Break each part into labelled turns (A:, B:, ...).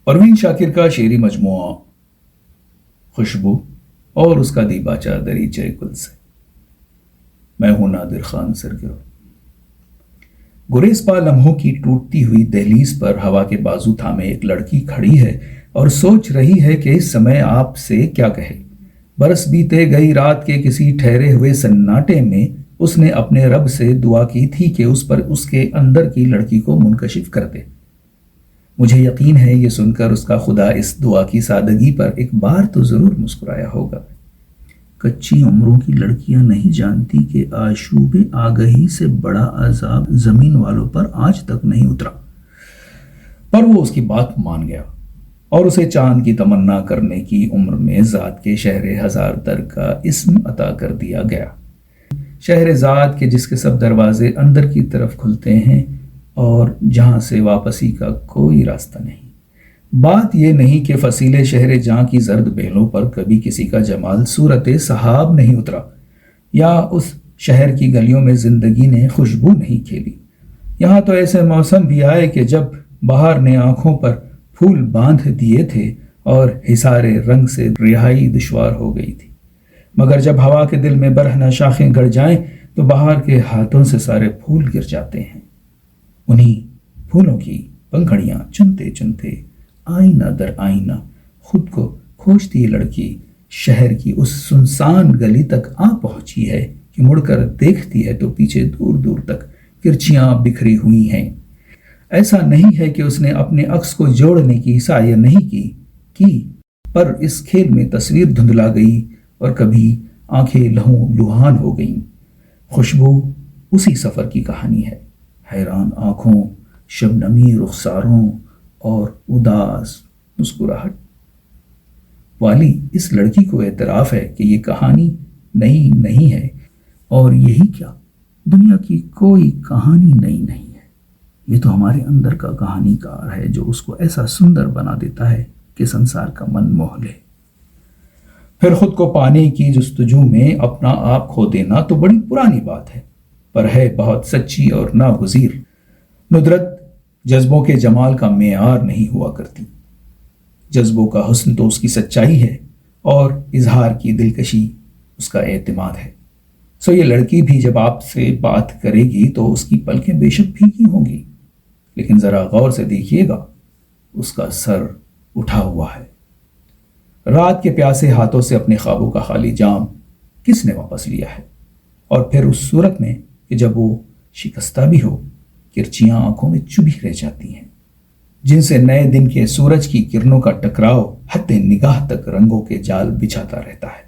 A: پروین شاکر کا شعری مجموعہ خوشبو اور اس کا دیباچہ دریچہ گل سے۔ میں ہوں نادر خان سرگرو۔ گریز پا لمحوں کی ٹوٹتی ہوئی دہلیز پر ہوا کے بازو تھامے ایک لڑکی کھڑی ہے اور سوچ رہی ہے کہ اس سمے آپ سے کیا کہے۔ برس بیتے گئی رات کے کسی ٹھہرے ہوئے سناٹے میں اس نے اپنے رب سے دعا کی تھی کہ اس پر اس کے اندر کی لڑکی کو منکشف کر دے۔ مجھے یقین ہے یہ سن کر اس کا خدا اس دعا کی سادگی پر ایک بار تو ضرور مسکرایا ہوگا۔ کچی عمروں کی لڑکیاں نہیں جانتی کہ آشوب آگہی سے بڑا عذاب زمین والوں پر آج تک نہیں اترا۔ پر وہ اس کی بات مان گیا اور اسے چاند کی تمنا کرنے کی عمر میں ذات کے شہر ہزار در کا اسم عطا کر دیا گیا۔ شہر ذات کے جس کے سب دروازے اندر کی طرف کھلتے ہیں اور جہاں سے واپسی کا کوئی راستہ نہیں۔ بات یہ نہیں کہ فصیل شہر جاں کی زرد بیلوں پر کبھی کسی کا جمال صورت صحاب نہیں اترا، یا اس شہر کی گلیوں میں زندگی نے خوشبو نہیں کھیلی۔ یہاں تو ایسے موسم بھی آئے کہ جب بہار نے آنکھوں پر پھول باندھ دیے تھے اور حصار رنگ سے رہائی دشوار ہو گئی تھی، مگر جب ہوا کے دل میں برہنہ شاخیں گڑ جائیں تو بہار کے ہاتھوں سے سارے پھول گر جاتے ہیں۔ انہی پھولوں کی پنکھڑیاں چنتے چنتے آئینہ در آئینہ خود کو کھوجتی لڑکی شہر کی اس سنسان گلی تک آ پہنچی ہے کہ مڑ کر دیکھتی ہے تو پیچھے دور دور تک کرچیاں بکھری ہوئی ہیں۔ ایسا نہیں ہے کہ اس نے اپنے عکس کو جوڑنے کی سعی نہیں کی، پر اس کھیل میں تصویر دھندلا گئی اور کبھی آنکھیں لہو لہان ہو گئیں۔ خوشبو اسی سفر کی کہانی ہے، حیران آنکھوں، شبنمی رخساروں اور اداس مسکراہٹ والی اس لڑکی کو اعتراف ہے کہ یہ کہانی نئی نہیں ہے، اور یہی کیا، دنیا کی کوئی کہانی نئی نہیں ہے۔ یہ تو ہمارے اندر کا کہانی کار ہے جو اس کو ایسا سندر بنا دیتا ہے کہ سنسار کا من موہ لے۔ پھر خود کو پانے کی جستجو میں اپنا آپ کھو دینا تو بڑی پرانی بات ہے، پر ہے بہت سچی اور ناگزیر۔ ندرت جذبوں کے جمال کا معیار نہیں ہوا کرتی، جذبوں کا حسن تو اس کی سچائی ہے اور اظہار کی دلکشی اس کا اعتماد ہے۔ سو یہ لڑکی بھی جب آپ سے بات کرے گی تو اس کی پلکیں بے شک بھیگی ہوں گی، لیکن ذرا غور سے دیکھیے گا، اس کا سر اٹھا ہوا ہے۔ رات کے پیاسے ہاتھوں سے اپنے خوابوں کا خالی جام کس نے واپس لیا ہے؟ اور پھر اس صورت میں کہ جب وہ شکستہ بھی ہو، کرچیاں آنکھوں میں چبھی رہ جاتی ہیں، جن سے نئے دن کے سورج کی کرنوں کا ٹکراؤ حد نگاہ تک رنگوں کے جال بچھاتا رہتا ہے،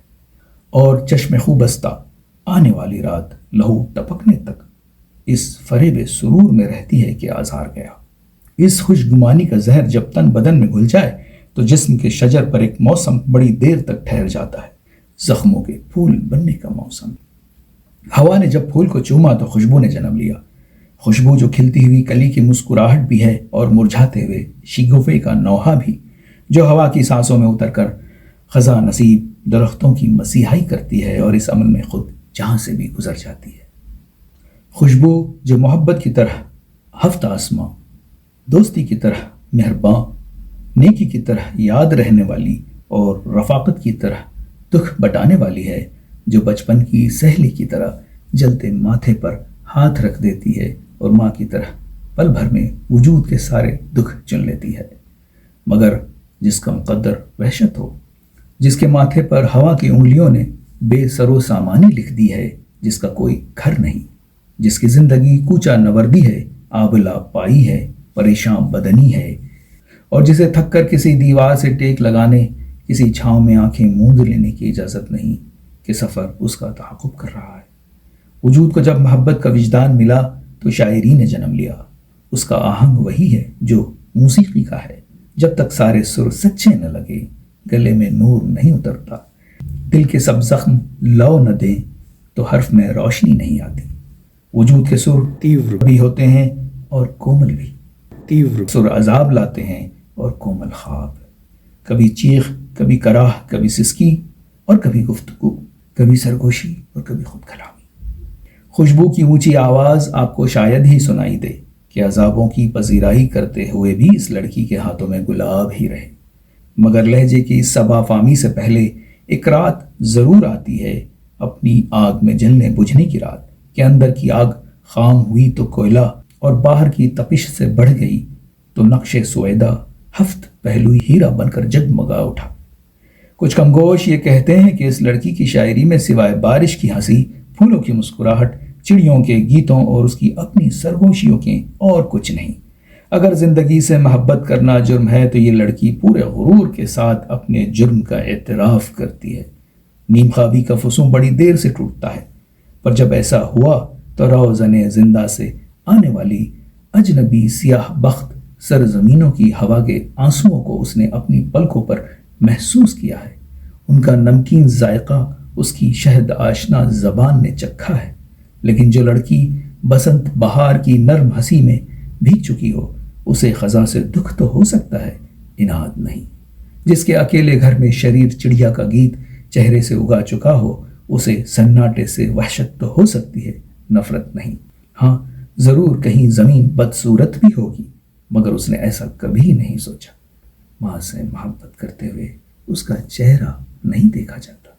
A: اور چشم خوبستہ آنے والی رات لہو ٹپکنے تک اس فریب سرور میں رہتی ہے کہ آزار گیا۔ اس خوشگمانی کا زہر جب تن بدن میں گھل جائے تو جسم کے شجر پر ایک موسم بڑی دیر تک ٹھہر جاتا ہے، زخموں کے پھول بننے کا موسم۔ ہوا نے جب پھول کو چوما تو خوشبو نے جنم لیا، خوشبو جو کھلتی ہوئی کلی کی مسکراہٹ بھی ہے اور مرجھاتے ہوئے شگوفے کا نوحہ بھی، جو ہوا کی سانسوں میں اتر کر خزاں نصیب درختوں کی مسیحائی کرتی ہے اور اس عمل میں خود جہاں سے بھی گزر جاتی ہے۔ خوشبو جو محبت کی طرح ہفتہ آسماں، دوستی کی طرح مہرباں، نیکی کی طرح یاد رہنے والی اور رفاقت کی طرح دکھ بٹانے والی ہے، جو بچپن کی سہیلی کی طرح جلتے ماتھے پر ہاتھ رکھ دیتی ہے اور ماں کی طرح پل بھر میں وجود کے سارے دکھ چن لیتی ہے۔ مگر جس کا مقدر وحشت ہو، جس کے ماتھے پر ہوا کی انگلیوں نے بے سر و سامانی لکھ دی ہے، جس کا کوئی گھر نہیں، جس کی زندگی کوچہ نوردی ہے، آبلا پائی ہے، پریشان بدنی ہے، اور جسے تھک کر کسی دیوار سے ٹیک لگانے، کسی چھاؤں میں آنکھیں موند لینے کی اجازت نہیں کہ سفر اس کا تعاقب کر رہا ہے۔ وجود کو جب محبت کا وجدان ملا تو شاعری نے جنم لیا۔ اس کا آہنگ وہی ہے جو موسیقی کا ہے، جب تک سارے سر سچے نہ لگے گلے میں نور نہیں اترتا، دل کے سب زخم لو نہ دیں تو حرف میں روشنی نہیں آتی۔ وجود کے سر تیور بھی ہوتے ہیں اور کومل بھی، تیور سر عذاب لاتے ہیں اور کومل خواب، کبھی چیخ، کبھی کراہ، کبھی سسکی اور کبھی گفتگو، کبھی سرگوشی اور کبھی خود کلامی۔ خوشبو کی اونچی آواز آپ کو شاید ہی سنائی دے کہ عذابوں کی پذیرائی کرتے ہوئے بھی اس لڑکی کے ہاتھوں میں گلاب ہی رہے۔ مگر لہجے کی صبا فامی سے پہلے ایک رات ضرور آتی ہے، اپنی آگ میں جلنے بجھنے کی رات، کہ اندر کی آگ خام ہوئی تو کوئلہ اور باہر کی تپش سے بڑھ گئی تو نقش سویدہ ہفت پہلوئی ہیرا بن کر جگمگا اٹھا۔ کچھ کمگوش یہ کہتے ہیں کہ اس لڑکی کی شاعری میں سوائے بارش کی ہنسی، پھولوں کی مسکراہٹ، چڑیوں کے گیتوں اور اس کی اپنی سرگوشیوں کے اور کچھ نہیں۔ اگر زندگی سے محبت کرنا جرم ہے تو یہ لڑکی پورے غرور کے ساتھ اپنے جرم کا اعتراف کرتی ہے۔ نیم خوابی کا فسوں بڑی دیر سے ٹوٹتا ہے، پر جب ایسا ہوا تو روزن زندہ سے آنے والی اجنبی سیاہ بخت سرزمینوں کی ہوا کے آنسوؤں کو اس نے اپنی پلکوں پر محسوس کیا ہے۔ ان کا نمکین ذائقہ اس کی شہد آشنا زبان نے چکھا ہے۔ لیکن جو لڑکی بسنت بہار کی نرم ہنسی میں بھیگ چکی ہو، اسے خزاں سے دکھ تو ہو سکتا ہے، اناد نہیں۔ جس کے اکیلے گھر میں شریر چڑیا کا گیت چہرے سے اگا چکا ہو، اسے سناٹے سے وحشت تو ہو سکتی ہے، نفرت نہیں۔ ہاں ضرور کہیں زمین بدصورت بھی ہوگی، مگر اس نے ایسا کبھی نہیں سوچا۔ ماں سے محبت کرتے ہوئے اس کا چہرہ نہیں دیکھا جاتا۔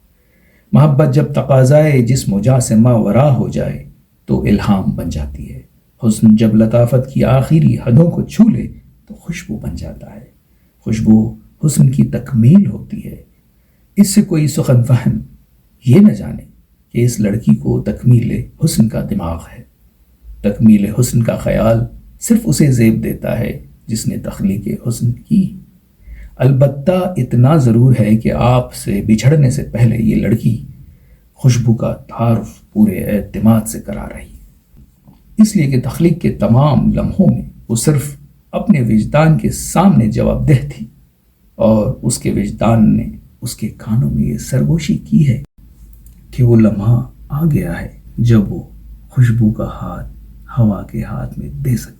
A: محبت جب تقاضائے جسم و جاں سے ماورا ہو جائے تو الہام بن جاتی ہے۔ حسن جب لطافت کی آخری حدوں کو چھو لے تو خوشبو بن جاتا ہے۔ خوشبو حسن کی تکمیل ہوتی ہے۔ اس سے کوئی سخن فہم یہ نہ جانے کہ اس لڑکی کو تکمیل حسن کا دماغ ہے۔ تکمیل حسن کا خیال صرف اسے زیب دیتا ہے جس نے تخلیق حسن کی۔ البتہ اتنا ضرور ہے کہ آپ سے بچھڑنے سے پہلے یہ لڑکی خوشبو کا تعارف پورے اعتماد سے کرا رہی ہے، اس لیے کہ تخلیق کے تمام لمحوں میں وہ صرف اپنے وجدان کے سامنے جواب دہ تھی، اور اس کے وجدان نے اس کے کانوں میں یہ سرگوشی کی ہے کہ وہ لمحہ آ گیا ہے جب وہ خوشبو کا ہاتھ ہوا کے ہاتھ میں دے سکے۔